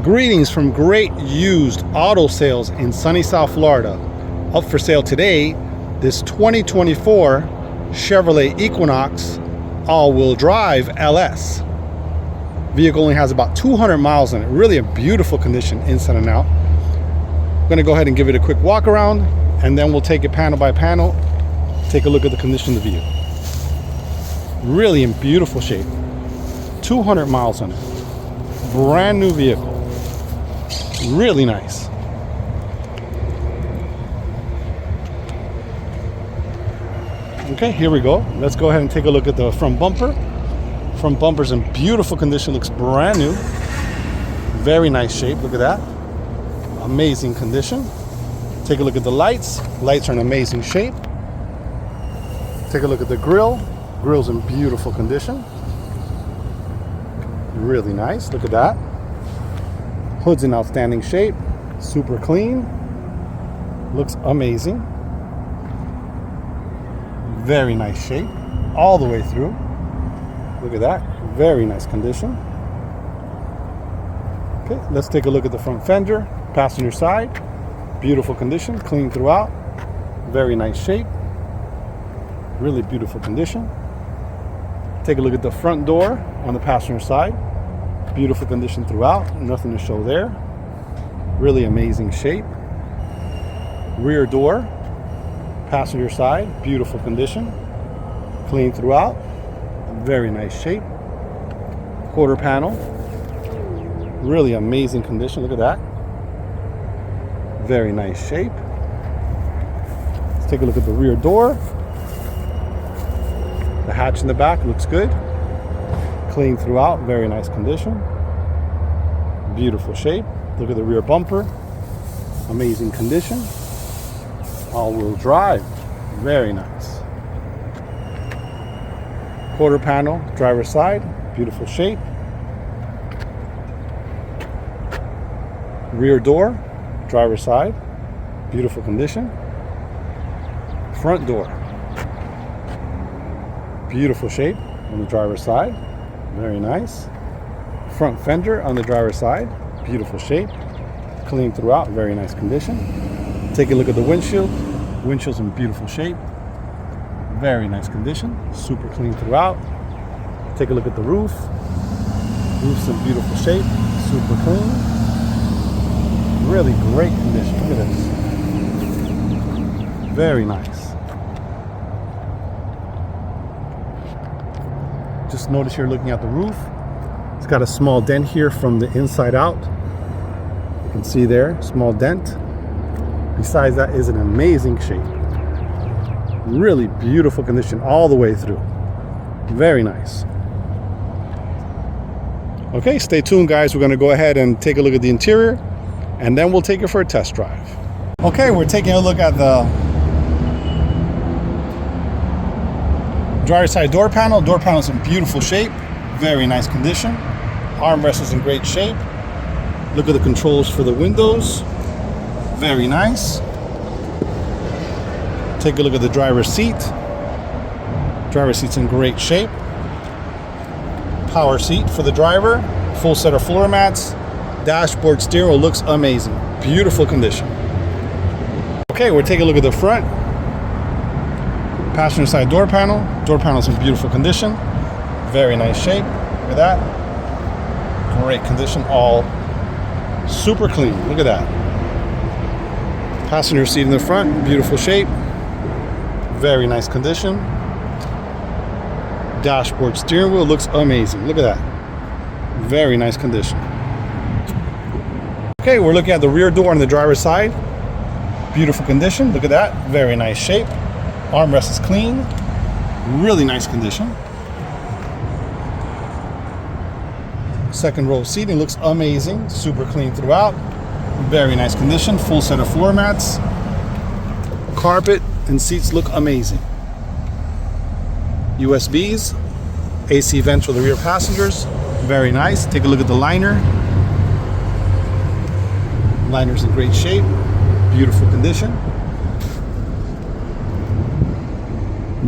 Greetings from Great Used Auto Sales in sunny South Florida. Up for sale today, this 2024 Chevrolet Equinox all-wheel drive LS. Vehicle only has about 200 miles on it. Really a beautiful condition inside and out. I'm gonna go ahead and give it a quick walk around, and then we'll take it panel by panel, take a look at the condition of the vehicle. Really in beautiful shape. 200 miles on it. Brand new vehicle. Really nice. Okay, here we go. Let's go ahead and take a look at the front bumper. Front bumper's in beautiful condition, looks brand new. Very nice shape, look at that. Amazing condition. Take a look at the lights. Lights are in amazing shape. Take a look at the grille. Grille's in beautiful condition. Really nice, look at that. Hood's in outstanding shape, super clean, looks amazing. Very nice shape, all the way through. Look at that, very nice condition. Okay, let's take a look at the front fender, passenger side. Beautiful condition, clean throughout. Very nice shape, really beautiful condition. Take a look at the front door on the passenger side. Beautiful condition throughout, nothing to show there. Really amazing shape. Rear door, passenger side, beautiful condition. Clean throughout, very nice shape. Quarter panel, really amazing condition, look at that. Very nice shape. Let's take a look at the rear door. The hatch in the back looks good. Clean throughout, very nice condition. Beautiful shape. Look at the rear bumper. Amazing condition. All-wheel drive, very nice. Quarter panel, driver's side, beautiful shape. Rear door, driver's side, beautiful condition. Front door, beautiful shape on the driver's side. Very nice. Front fender on the driver's side, beautiful shape. Clean throughout, very nice condition. Take a look at the windshield. Windshield's in beautiful shape. Very nice condition, super clean throughout. Take a look at the roof. Roof's in beautiful shape, super clean. Really great condition, look at this. Very nice. Just notice you're looking at the roof. It's got a small dent here from the inside out. You can see there, small dent. Besides that, is an amazing shape. Really beautiful condition all the way through. Very nice. Okay, stay tuned guys. We're gonna go ahead and take a look at the interior, and then we'll take it for a test drive. Okay, we're taking a look at the driver's side door panel. Door panel's in beautiful shape, very nice condition. Armrest is in great shape. Look at the controls for the windows, very nice. Take a look at the driver's seat. Driver's seat's in great shape. Power seat for the driver, full set of floor mats. Dashboard steering wheel looks amazing, beautiful condition. Okay, we're taking a look at the front. Passenger side door panel. Door panel's in beautiful condition. Very nice shape. Look at that. Great condition. All super clean. Look at that. Passenger seat in the front. Beautiful shape. Very nice condition. Dashboard steering wheel looks amazing. Look at that. Very nice condition. Okay, we're looking at the rear door on the driver's side. Beautiful condition. Look at that. Very nice shape. Armrest is clean, really nice condition. Second row seating looks amazing, super clean throughout. Very nice condition, full set of floor mats. Carpet and seats look amazing. USBs, AC vents for the rear passengers, very nice. Take a look at the liner. Liner's in great shape, beautiful condition.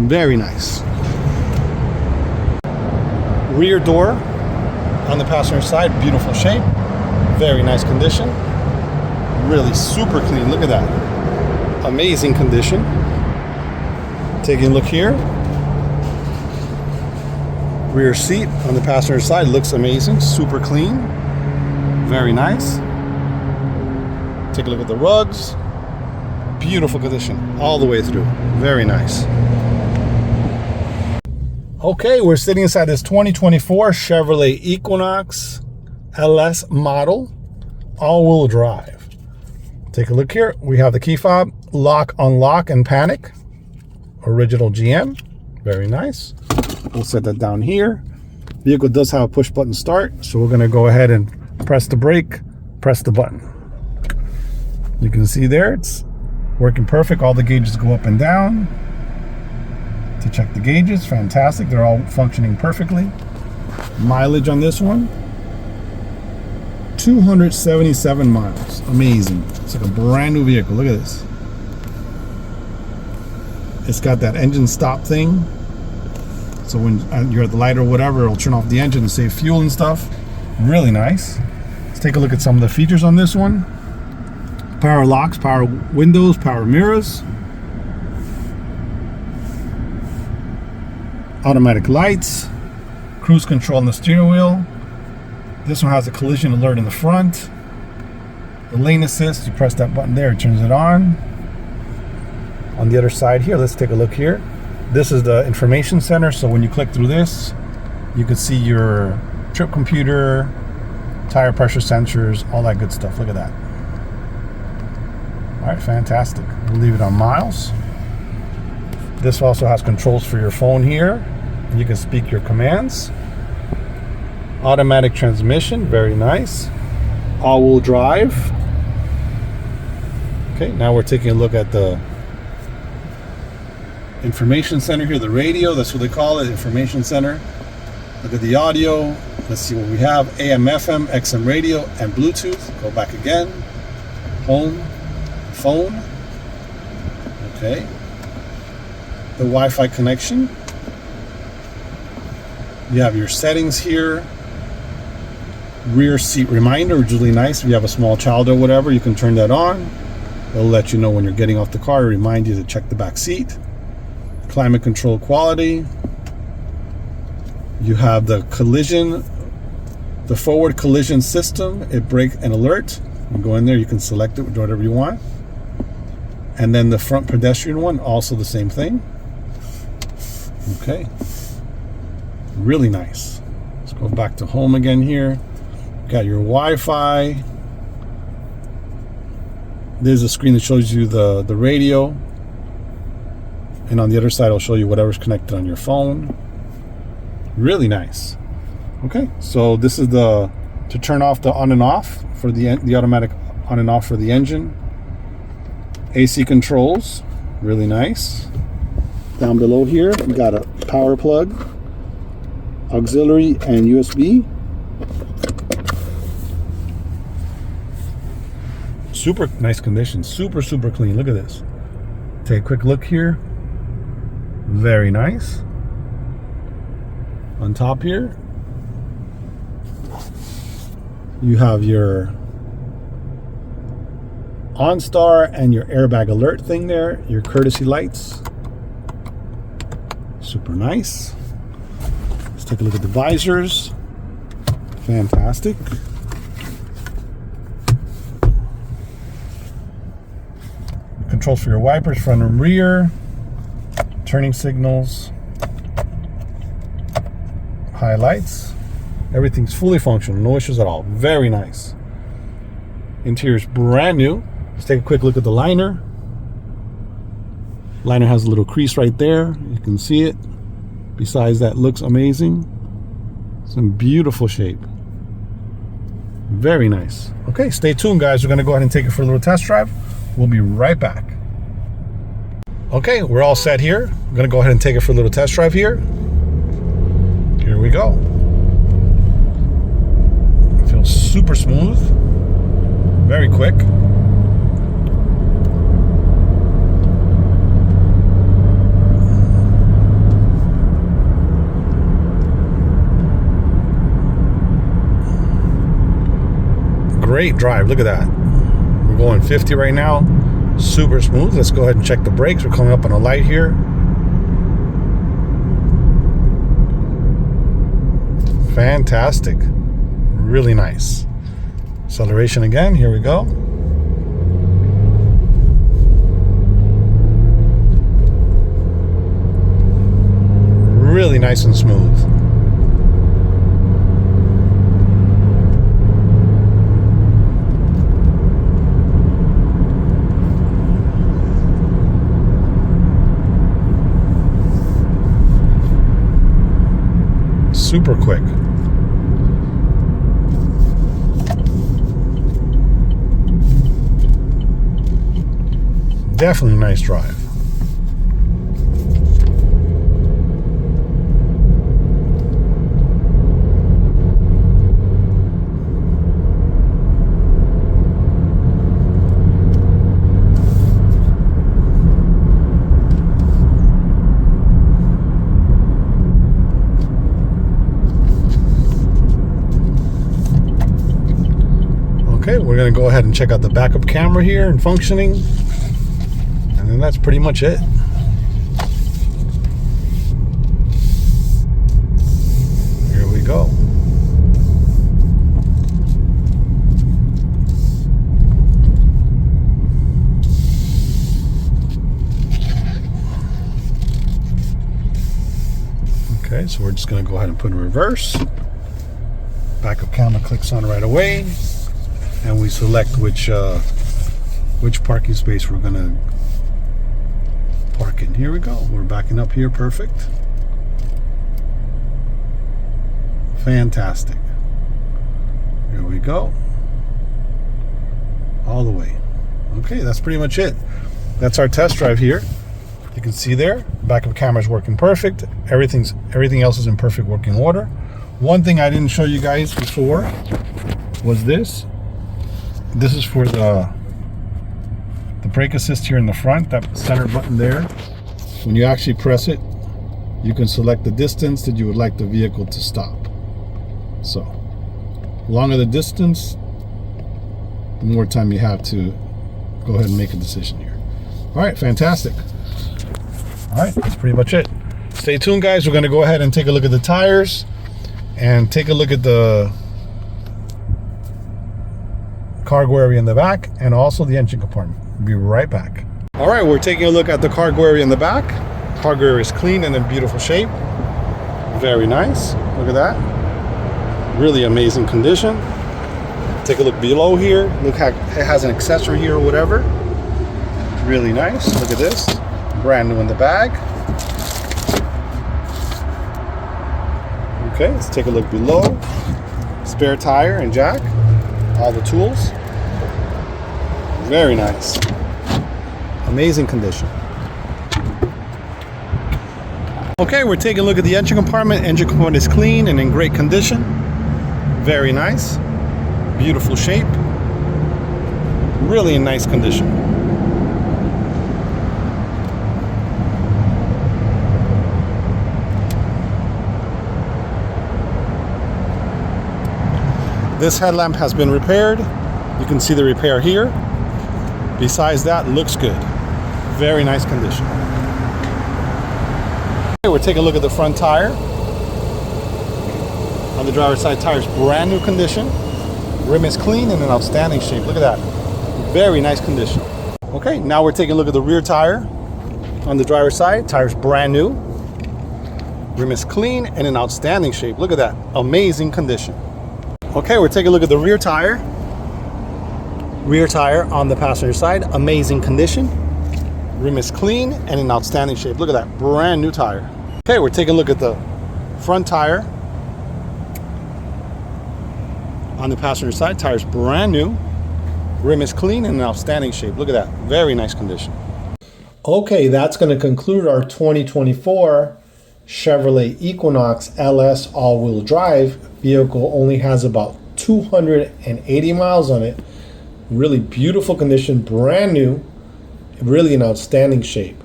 Very nice. Rear door on the passenger side, beautiful shape. Very nice condition. Really super clean. Look at that. Amazing condition. Taking a look here. Rear seat on the passenger side looks amazing. Super clean. Very nice. Take a look at the rugs. Beautiful condition all the way through. Very nice. Okay, we're sitting inside this 2024 Chevrolet Equinox LS model, all-wheel drive. Take a look here. We have the key fob, lock, unlock, and panic. Original GM. Very nice. We'll set that down here. Vehicle does have a push button start, so we're going to go ahead and press the brake, press the button. You can see there it's working perfect. All the gauges go up and down. To check the gauges, fantastic. They're all functioning perfectly. Mileage on this one, 277 miles. Amazing. It's like a brand new vehicle. Look at this. It's got that engine stop thing. So when you're at the light or whatever, it'll turn off the engine and save fuel and stuff. Really nice. Let's take a look at some of the features on this one. Power locks, power windows, power mirrors. Automatic lights, cruise control on the steering wheel. This one has a collision alert in the front. The lane assist, you press that button there, it turns it on. On the other side here, let's take a look here. This is the information center, so when you click through this, you can see your trip computer, tire pressure sensors, all that good stuff. Look at that. All right, fantastic. We'll leave it on miles. This also has controls for your phone here. You can speak your commands. Automatic transmission, very nice. All-wheel drive. Okay, now we're taking a look at the information center here, the radio, that's what they call it, information center. Look at the audio. Let's see what we have. AM, FM, XM radio, and Bluetooth. Go back again. Home, phone. Okay. The Wi-Fi connection. You have your settings here. Rear seat reminder, which is really nice. If you have a small child or whatever, you can turn that on. It'll let you know when you're getting off the car, remind you to check the back seat. Climate control quality. You have the collision, the forward collision system. It brake and alert. You go in there, you can select it, do whatever you want. And then the front pedestrian one, also the same thing. Okay, really nice. Let's go back to home again here. Got your Wi-Fi. There's a screen that shows you the radio. And on the other side, it'll show you whatever's connected on your phone. Really nice. Okay, so this is to turn off the on and off for the automatic on and off for the engine. AC controls, really nice. Down below here, we got a power plug, auxiliary, and USB. Super nice condition, super clean. Look at this. Take a quick look here. Very nice. On top here, you have your OnStar and your airbag alert thing there, your courtesy lights. Super nice. Let's take a look at the visors. Fantastic. Controls for your wipers, front and rear. Turning signals. Highlights. Everything's fully functional, no issues at all. Very nice. Interior's brand new. Let's take a quick look at the liner. Liner has a little crease right there. You can see it. Besides that, looks amazing. Some beautiful shape. Very nice. Okay, stay tuned, guys. We're going to go ahead and take it for a little test drive. We'll be right back. Okay, we're all set here. We're going to go ahead and take it for a little test drive here. Here we go. It feels super smooth. Very quick. great drive. Look at that. We're going 50 right now. Super smooth. Let's go ahead and check the brakes. We're coming up on a light here. Fantastic. Really nice. Acceleration again. Here we go. Really nice and smooth. Super quick. Definitely a nice drive. Okay, we're going to go ahead and check out the backup camera here and functioning. And then that's pretty much it. Here we go. Okay, so we're just going to go ahead and put in reverse. Backup camera clicks on right away. And we select which parking space we're gonna park in. Here we go. We're backing up here. Perfect. Fantastic. Here we go. All the way. Okay, that's pretty much it. That's our test drive here. You can see there, backup camera is working perfect. Everything else is in perfect working order. One thing I didn't show you guys before was this. This is for the brake assist here in the front, that center button there. When you actually press it, you can select the distance that you would like the vehicle to stop. So, the longer the distance, the more time you have to go ahead and make a decision here. All right, fantastic. All right, that's pretty much it. Stay tuned, guys. We're going to go ahead and take a look at the tires and take a look at the cargo area in the back and also the engine compartment. We'll be right back. All right, we're taking a look at the cargo area in the back. Cargo area is clean and in beautiful shape. Very nice. Look at that. Really amazing condition. Take a look below here. Look how it has an accessory here or whatever. Really nice. Look at this. Brand new in the bag. Okay, let's take a look below. Spare tire and jack. All the tools. Very nice. Amazing condition. Okay, we're taking a look at the engine compartment. Engine compartment is clean and in great condition. Very nice. Beautiful shape. Really in nice condition. This headlamp has been repaired. You can see the repair here. Besides that, looks good. Very nice condition. Okay, we're taking a look at the front tire. On the driver's side, tire's brand new condition. Rim is clean and in outstanding shape. Look at that. Very nice condition. Okay, now we're taking a look at the rear tire. On the driver's side, tire's brand new. Rim is clean and in outstanding shape. Look at that. Amazing condition. Okay, we're taking a look at the rear tire. Rear tire on the passenger side, amazing condition. Rim is clean and in outstanding shape. Look at that, brand new tire. Okay, we're taking a look at the front tire. On the passenger side, tire's brand new. Rim is clean and in outstanding shape. Look at that, very nice condition. Okay, that's going to conclude our 2024 Chevrolet Equinox LS all-wheel drive. Vehicle only has about 280 miles on it. Really beautiful condition, brand new, really in outstanding shape.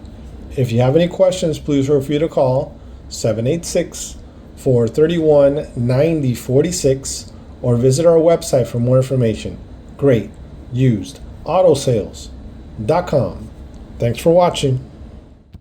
If you have any questions, please feel free to call 786-431-9046 or visit our website for more information. great used auto sales.com. Thanks for watching.